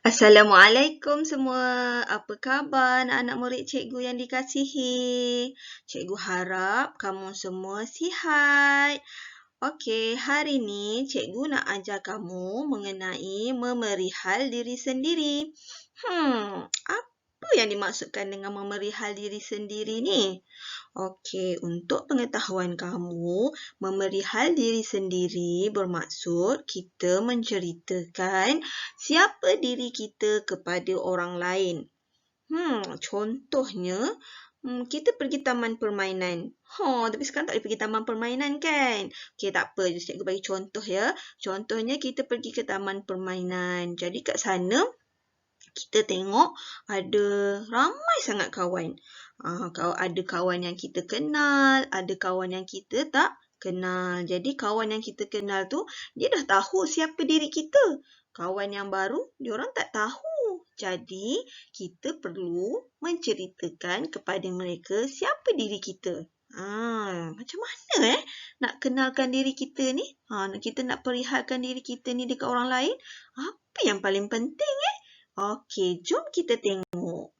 Assalamualaikum semua. Apa khabar anak-anak murid cikgu yang dikasihi? Cikgu harap kamu semua sihat. Okey, hari ni cikgu nak ajar kamu mengenai memerihal diri sendiri. Apa yang dimaksudkan dengan memerihal diri sendiri ni? Okey, untuk pengetahuan kamu, memerihal diri sendiri bermaksud kita menceritakan siapa diri kita kepada orang lain. Contohnya, kita pergi taman permainan. Tapi sekarang tak boleh pergi taman permainan kan? Okey, tak apa. Cikgu bagi contoh ya. Contohnya kita pergi ke taman permainan. Jadi kat sana, kita tengok ada ramai sangat kawan. Ada kawan yang kita kenal, ada kawan yang kita tak kenal. Jadi kawan yang kita kenal tu, dia dah tahu siapa diri kita. Kawan yang baru, diorang tak tahu. Jadi, kita perlu menceritakan kepada mereka siapa diri kita. Macam mana nak kenalkan diri kita ni? Kita nak perihalkan diri kita ni dekat orang lain. Apa yang paling penting Okey, jom kita tengok.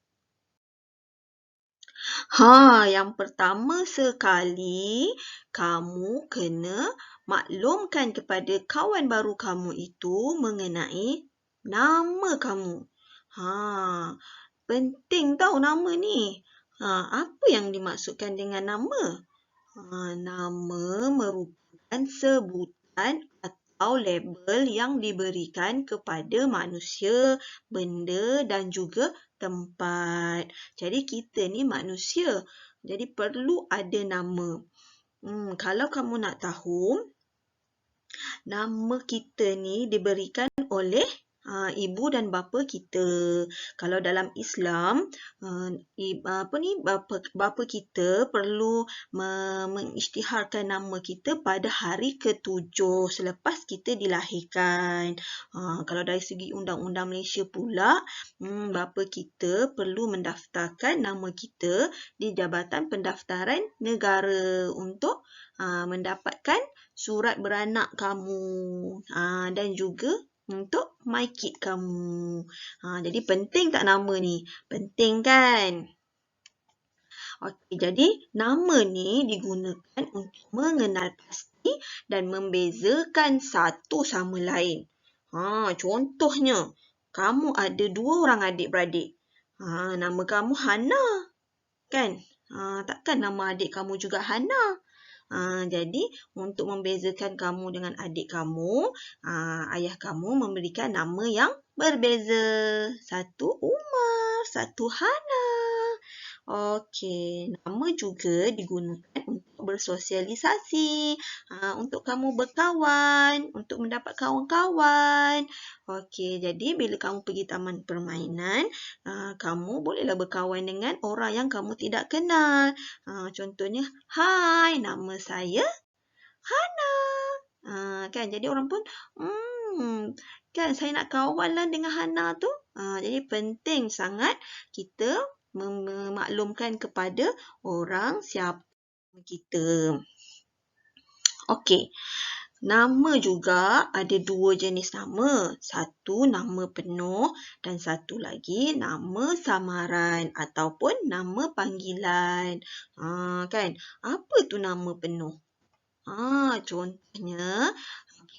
Yang pertama sekali, kamu kena maklumkan kepada kawan baru kamu itu mengenai nama kamu. Penting tahu nama ni. Apa yang dimaksudkan dengan nama? Nama merupakan sebutan atau label yang diberikan kepada manusia, benda dan juga tempat. Jadi kita ni manusia. Jadi perlu ada nama. Kalau kamu nak tahu, nama kita ni diberikan oleh ibu dan bapa kita. Kalau dalam Islam, bapa kita perlu mengisytiharkan nama kita pada hari ke-7 selepas kita dilahirkan. Kalau dari segi undang-undang Malaysia pula, bapa kita perlu mendaftarkan nama kita di Jabatan Pendaftaran Negara untuk mendapatkan surat beranak kamu dan juga untuk MyKid kamu. Jadi penting tak nama ni? Penting kan? Okey, jadi nama ni digunakan untuk mengenal pasti dan membezakan satu sama lain. Contohnya, kamu ada 2 orang adik-beradik. Nama kamu Hana, kan? Takkan nama adik kamu juga Hana? Jadi, untuk membezakan kamu dengan adik kamu, ayah kamu memberikan nama yang berbeza. Satu Umar, satu Hana. Okey, nama juga digunakan untuk bersosialisasi, untuk kamu berkawan, untuk mendapat kawan-kawan. Okey, jadi bila kamu pergi taman permainan, kamu bolehlah berkawan dengan orang yang kamu tidak kenal. Contohnya, hai, nama saya Hana. Kan, jadi orang pun, kan saya nak kawanlah dengan Hana tu. Jadi penting sangat kita memaklumkan kepada orang siapa kita. Okey. Nama juga ada 2 jenis nama. Satu nama penuh dan satu lagi nama samaran ataupun nama panggilan. Kan? Apa tu nama penuh? Contohnya,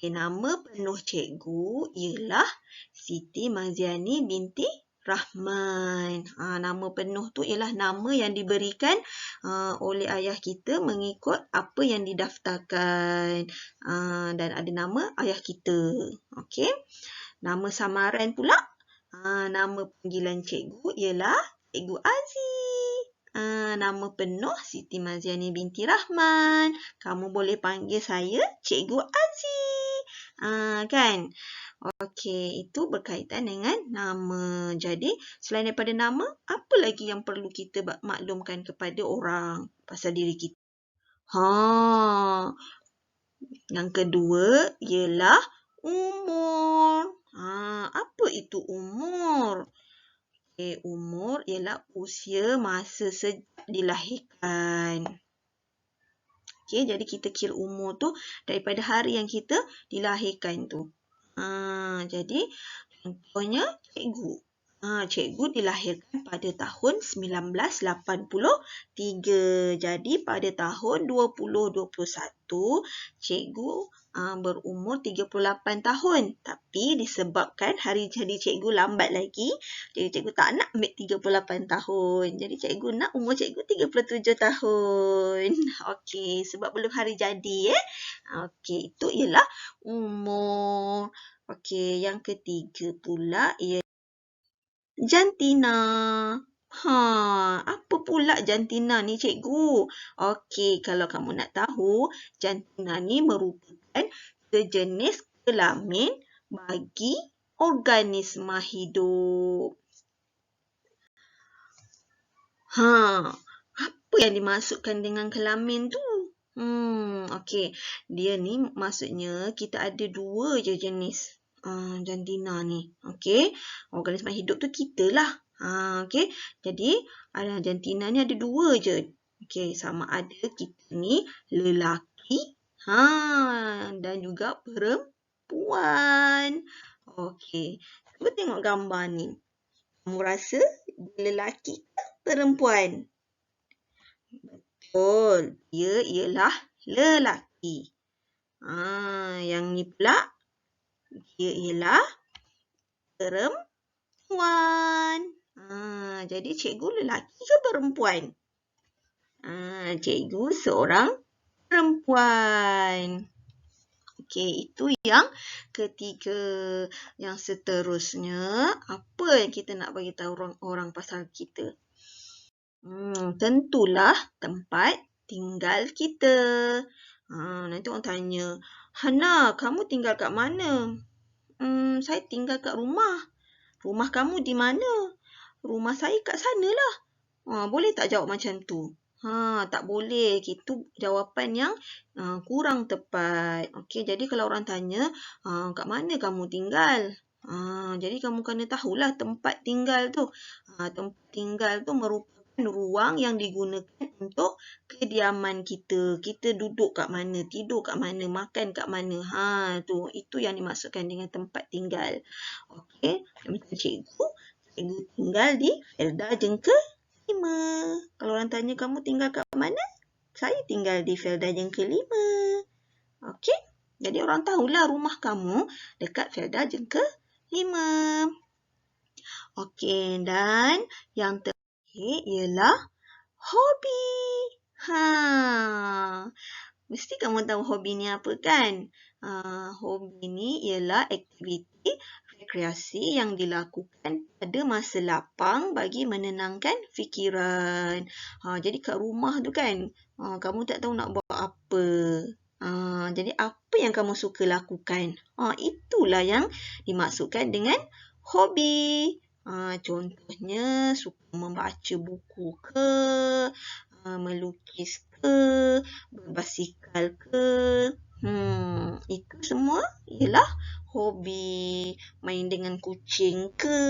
nama penuh cikgu ialah Siti Maziani binti Rahman. Nama penuh tu ialah nama yang diberikan oleh ayah kita mengikut apa yang didaftarkan. Dan ada nama ayah kita. Okey. Nama samaran pula, nama panggilan cikgu ialah Cikgu Azi. Nama penuh Siti Maziani binti Rahman. Kamu boleh panggil saya Cikgu Azi. Kan? Okey, itu berkaitan dengan nama. Jadi, selain daripada nama, apa lagi yang perlu kita maklumkan kepada orang pasal diri kita? Yang kedua ialah umur. Apa itu umur? Umur ialah usia masa sejak dilahirkan. Jadi kita kira umur tu daripada hari yang kita dilahirkan tu. Jadi Contohnya cikgu. Cikgu dilahirkan pada tahun 1983. Jadi pada tahun 2021, cikgu berumur 38 tahun. Tapi disebabkan hari jadi cikgu lambat lagi, jadi cikgu tak nak ambil 38 tahun. Jadi cikgu nak umur cikgu 37 tahun. Okey, sebab belum hari jadi. Okey, itu ialah umur. Okey, yang ketiga pula ialah jantina. Apa pula jantina ni cikgu? Okey, kalau kamu nak tahu, jantina ni merupakan sejenis kelamin bagi organisma hidup. Apa yang dimaksudkan dengan kelamin tu? Okey. Dia ni maksudnya kita ada dua je jenis jantina ni. Okey. Organisma hidup tu kita lah. Okey. Jadi, jantina ni ada dua je. Okey. Sama ada kita ni lelaki dan juga perempuan. Okey. Cuba tengok gambar ni. Kamu rasa dia lelaki ke perempuan? Betul. Dia ialah lelaki. Yang ni pula, dia ialah perempuan. Jadi cikgu lelaki ke perempuan? Cikgu seorang perempuan. Okey, itu yang ketiga. Yang seterusnya, apa yang kita nak bagi tahu orang pasal kita? Tentulah tempat tinggal kita. Nanti orang tanya, Hana, kamu tinggal kat mana? Saya tinggal kat rumah. Rumah kamu di mana? Rumah saya kat sanalah. Boleh tak jawab macam tu? Tak boleh. Itu jawapan yang kurang tepat. Okey, jadi kalau orang tanya, kat mana kamu tinggal? Jadi kamu kena tahulah tempat tinggal tu. Tempat tinggal tu merupakan ruang yang digunakan untuk kediaman kita. Kita duduk kat mana, tidur kat mana, makan kat mana. Itu yang dimaksudkan dengan tempat tinggal. Okey, macam cikgu tinggal di Felda Jengke 5. Kalau orang tanya kamu tinggal kat mana? Saya tinggal di Felda Jengke 5. Okey, jadi orang tahulah rumah kamu dekat Felda Jengke 5. Okey, dan yang ialah hobi. Mesti kamu tahu hobi ni apa kan? Hobi ni ialah aktiviti rekreasi yang dilakukan pada masa lapang bagi menenangkan fikiran. Jadi kat rumah tu kan, kamu tak tahu nak buat apa. Jadi apa yang kamu suka lakukan? Itulah yang dimaksudkan dengan hobi. Contohnya suka membaca buku ke, melukis ke, berbasikal ke. Itu semua ialah hobi. Main dengan kucing ke,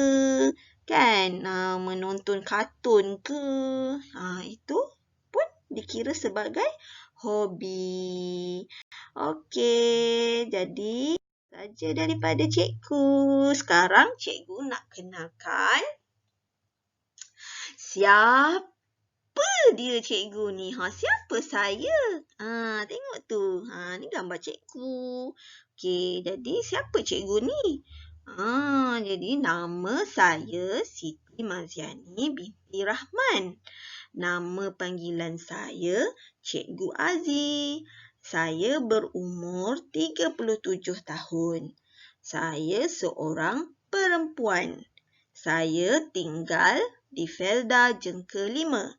kan? Menonton kartun ke. Itu pun dikira sebagai hobi. Okey, jadi saja daripada cikgu. Sekarang cikgu nak kenalkan siapa dia cikgu ni. Siapa saya? Tengok tu. Ni gambar cikgu. Okey, jadi siapa cikgu ni? Jadi nama saya Siti Maziani binti Rahman. Nama panggilan saya Cikgu Azi. Saya berumur 37 tahun. Saya seorang perempuan. Saya tinggal di Felda Jengke 5.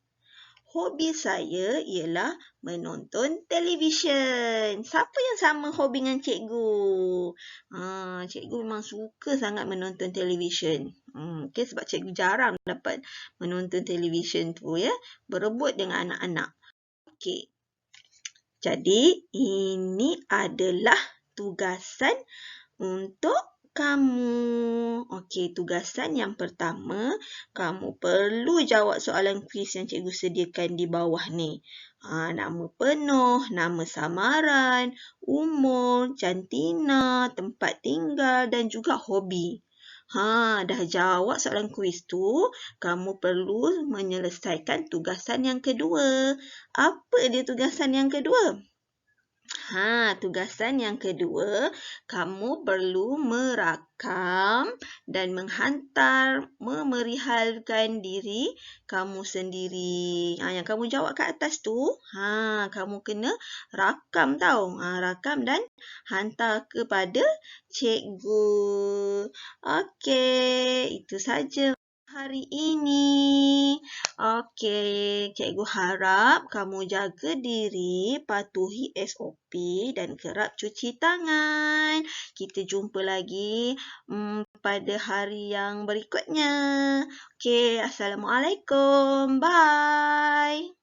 Hobi saya ialah menonton televisyen. Siapa yang sama hobi dengan cikgu? Cikgu memang suka sangat menonton televisyen. Okay, sebab cikgu jarang dapat menonton televisyen tu, ya. Berebut dengan anak-anak. Okey. Jadi, ini adalah tugasan untuk kamu. Okey, tugasan yang pertama, kamu perlu jawab soalan kuis yang cikgu sediakan di bawah ni. Nama penuh, nama samaran, umur, jantina, tempat tinggal dan juga hobi. Dah jawab soalan kuis tu, kamu perlu menyelesaikan tugasan yang kedua. Apa dia tugasan yang kedua? Tugasan yang kedua, kamu perlu merakam dan menghantar memerihalkan diri kamu sendiri. Yang kamu jawab kat atas tu, kamu kena rakam tau. Rakam dan hantar kepada cikgu. Okey, itu saja hari ini. Okey, cikgu harap kamu jaga diri, patuhi SOP dan kerap cuci tangan. Kita jumpa lagi pada hari yang berikutnya. Okey, Assalamualaikum. Bye.